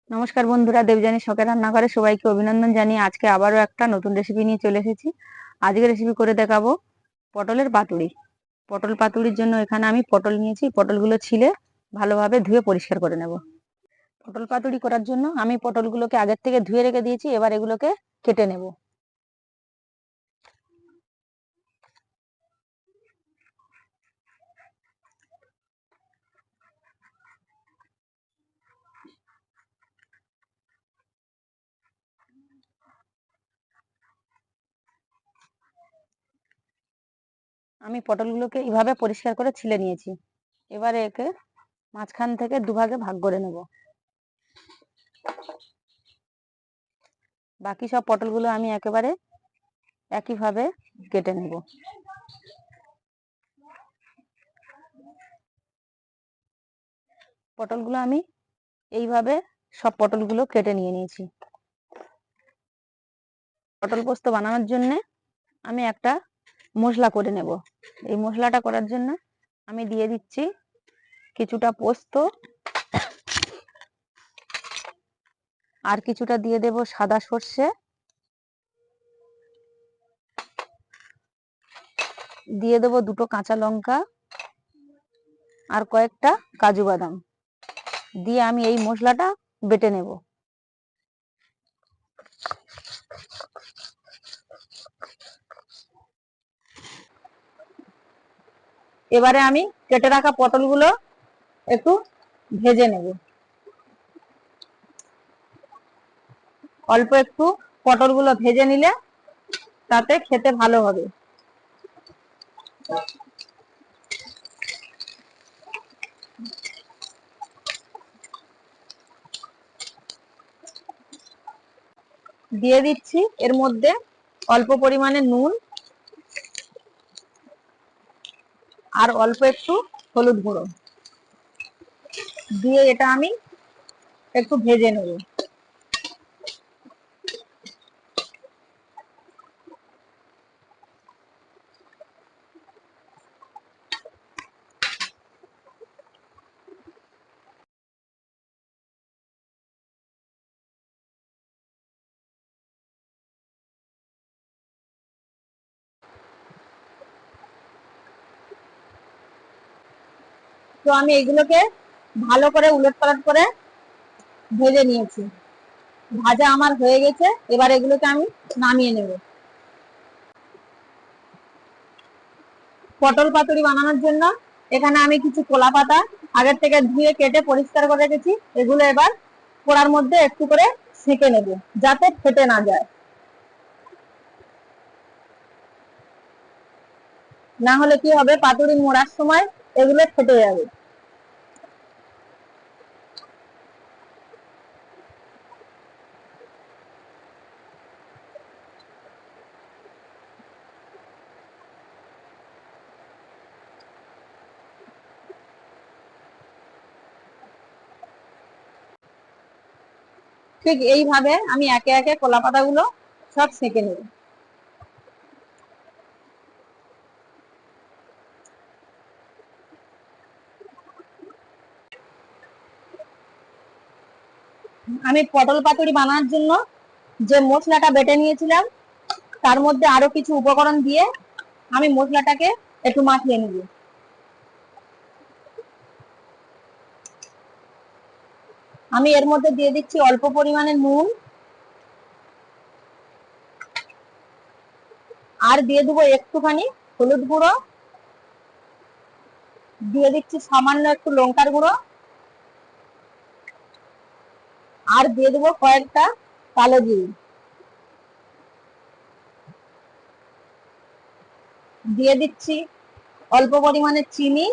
নমস্কার বন্ধুরা, দেবযানী শখের রান্নাঘরে সবাইকে অভিনন্দন জানিয়ে আজকে আবারও একটা নতুন রেসিপি নিয়ে চলে এসেছি। আজকে রেসিপি করে দেখাবো পটলের পাতুড়ি। পটল পাতুড়ির জন্য এখানে আমি পটল নিয়েছি। পটলগুলো ছিলে ভালোভাবে ধুয়ে পরিষ্কার করে নেব। পটল পাতুড়ি করার জন্য আমি পটলগুলোকে আগের থেকে ধুয়ে রেখে দিয়েছি। এবার এগুলোকে কেটে নেব। আমি পটলগুলোকে এইভাবে পরিষ্কার করে ছিলে নিয়েছি। এবারে একে মাঝখান থেকে দুভাগে ভাগ করে নেব। বাকি সব পটলগুলো আমি একেবারে একইভাবে কেটে নেব। পটলগুলো আমি এইভাবে সব পটলগুলো কেটে নিয়েছি। পটল পোস্ত বানানোর জন্য আমি একটা মশলা করে নেব। এই মশলাটা করার জন্য আমি দিয়ে দিচ্ছি কিছুটা পোস্ত, আর কিছুটা দিয়ে দেব সাদা সর্ষে, দিয়ে দেব দুটো কাঁচা লঙ্কা আর কয়েকটা কাজু বাদাম দিয়ে আমি এই মশলাটা বেটে নেব। এবারে আমি কেটে রাখা পটলগুলো একটু ভেজে নেব। অল্প একটু পটলগুলো ভেজে নিলে তাতে খেতে ভালো হবে। দিয়ে দিচ্ছি এর মধ্যে অল্প পরিমাণে নুন আর অল্প একটু হলুদ গুঁড়ো দিয়ে এটা আমি একটু ভেজে নেব। তো আমি এগুলোকে ভালো করে উলটপালট করে ভেজে নিয়েছি। ভাজা আমার হয়ে গেছে। এবার এগুলোকে আমি নামিয়ে নেব। পটল পাতুরি বানানোর জন্য এখানে আমি কিছু কলা পাতা আগের থেকে ধুয়ে কেটে পরিষ্কার করে রেখেছি। এগুলো এবার কড়ার মধ্যে একটু করে সেঁকে নেব যাতে ফেটে না যায়, না হলে কি হবে পাতুরি মোড়ার সময় এগুলো ফেটে যাবে। ঠিক এইভাবে আমি একে একে কলা পাতাগুলো সব সেঁকে নেব। আমি পটল পাতুরি বানানোর জন্য যে মশলাটা বেটে নিয়েছিলাম তার মধ্যে আরো কিছু উপকরণ দিয়ে আমি মশলাটাকে একটু মাখিয়ে নেব। আমি এর মধ্যে দিয়ে দিচ্ছি অল্প পরিমাণে নুন আর দিয়ে দেবো একটুখানি হলুদ গুঁড়ো, দিয়ে দিচ্ছি সামান্য একটু লঙ্কার গুঁড়ো আর দিয়ে দেবো কয়েকটা কালো জিরে, দিয়ে দিচ্ছি অল্প পরিমাণে চিনি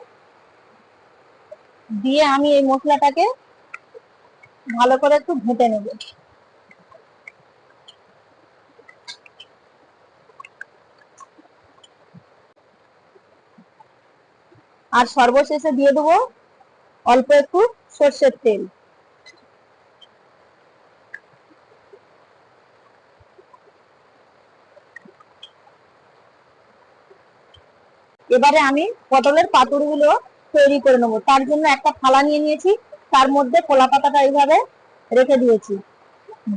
দিয়ে আমি এই মশলাটাকে ভালো করে একটু ঘেঁটে নেব। আর সর্বশেষে দিয়ে দেবো অল্প একটু সর্ষের তেল। এবারে আমি পটলের পাতুড়গুলো তৈরি করে নেবো। তার জন্য একটা থালা নিয়ে নিয়েছি, তার মধ্যে কলা পাতাটা এইভাবে রেখে দিয়েছি।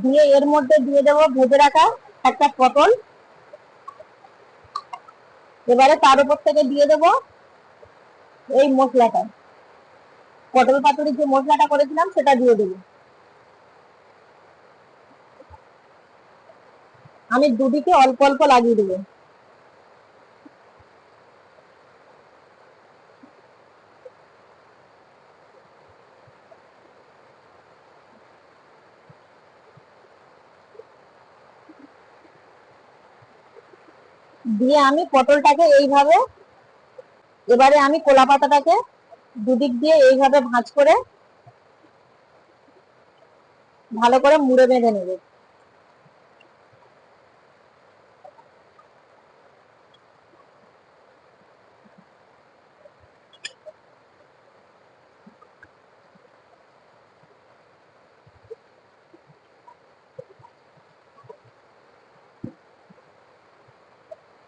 দিয়ে এর মধ্যে দিয়ে দেবো ভেজে রাখা একটা পটল। এবারে তার উপর থেকে দিয়ে দেবো এই মশলাটা, পটল পাতুরির যে মশলাটা করেছিলাম সেটা দিয়ে দেবো। আমি দুদিকে অল্প অল্প লাগিয়ে দেবো। দিয়ে আমি পটলটাকে এইভাবে, এবারে আমি কলা পাতাটাকে দুদিক দিয়ে এইভাবে ভাঁজ করে ভালো করে মুড়ে বেঁধে নেব।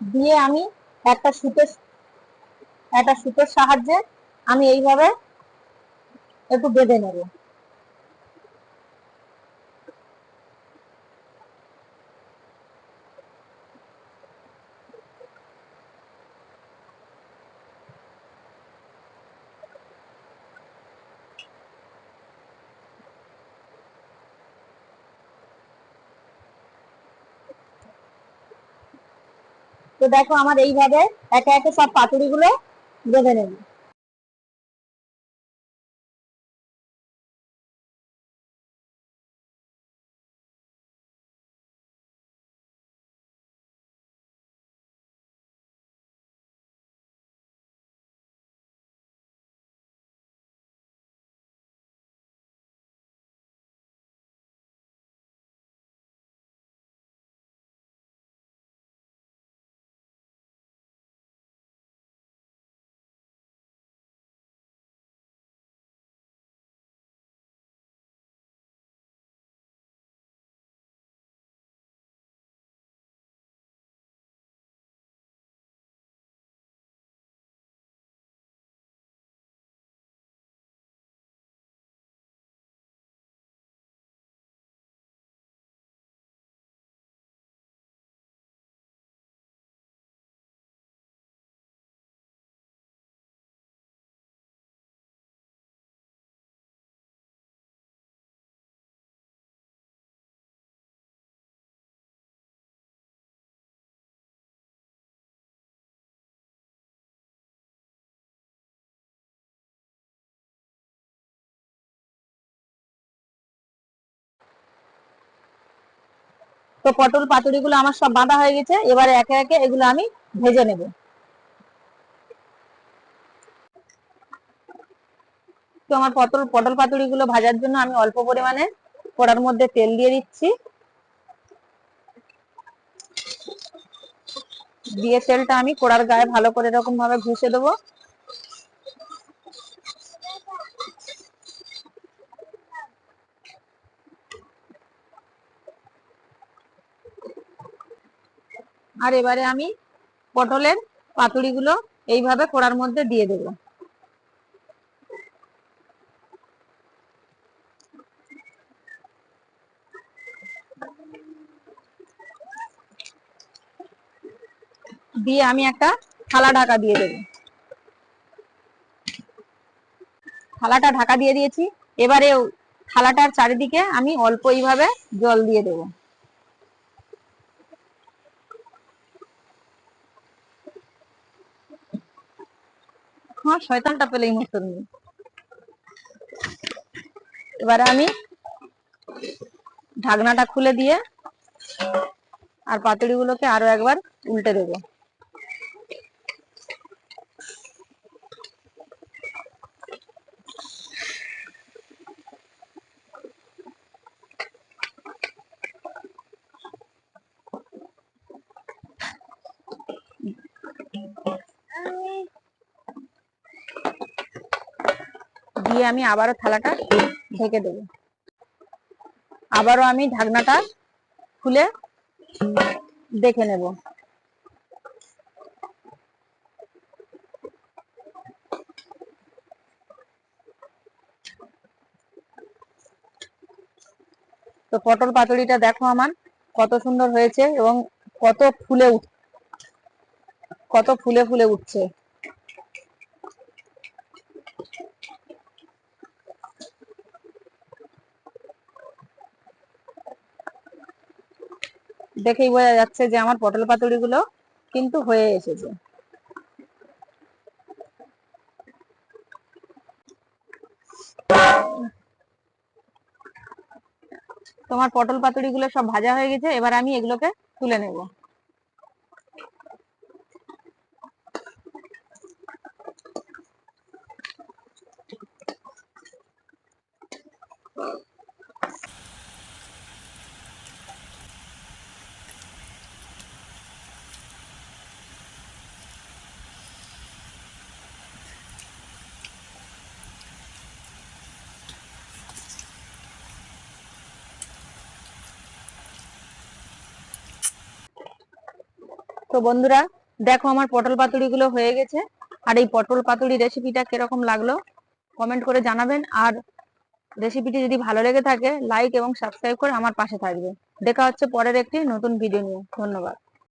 দিয়ে আমি একটা সুতোর সাহায্যে আমি এইভাবে একটু বেঁধে নেব। তো দেখো আমার এইভাবে একে একে সব পাতুরি গুলো বেঁধে নেব। তো পটল পাতুরি গুলো আমার সব বাঁধা হয়ে গেছে, এবারে একে একে এগুলো আমি ভেজে নেব। তো আমার পটল পাতুরি গুলো ভাজার জন্য আমি অল্প পরিমাণে কড়ার মধ্যে তেল দিয়ে দিচ্ছি। দিয়ে তেলটা আমি কড়ার গায়ে ভালো করে এরকম ভাবে ঘষে দেবো। আর এবারে আমি পটলের পাতুরি গুলো এইভাবে কড়ার মধ্যে দিয়ে দেবো। দিয়ে আমি একটা থালা ঢাকা দিয়ে দেবো। থালাটা ঢাকা দিয়ে দিয়েছি। এবারে থালাটার চারিদিকে আমি অল্প এইভাবে জল দিয়ে দেবো। হ্যাঁ, শয়তানটা পেলেই মতন নেই। এবারে আমি ঢাকনাটা খুলে দিয়ে আর পাতুরি গুলোকে আরো একবার উল্টে দেবো। দিয়ে আমি আবারও থালাটা ঢেকে দেবো। আবারও আমি ঢাকনাটা খুলে দেখে নেব। তো পটল পাতুরিটা দেখো আমার কত সুন্দর হয়েছে এবং কত ফুলে কত ফুলে ফুলে উঠছে। দেখেই বোঝা যাচ্ছে যে আমার পটল পাতুরি গুলো কিন্তু হয়ে এসেছে। তোমার পটল পাতুরি গুলো সব ভাজা হয়ে গেছে, এবার আমি এগুলোকে তুলে নেব। তো বন্ধুরা দেখো আমার পটল পাতুরি গুলো হয়ে গেছে। আর এই পটল পাতুরি রেসিপিটা কিরকম লাগলো কমেন্ট করে জানাবেন। আর রেসিপিটি যদি ভালো লেগে থাকে লাইক এবং সাবস্ক্রাইব করে আমার পাশে থাকবে। দেখা হচ্ছে পরের একটি নতুন ভিডিও নিয়ে। ধন্যবাদ।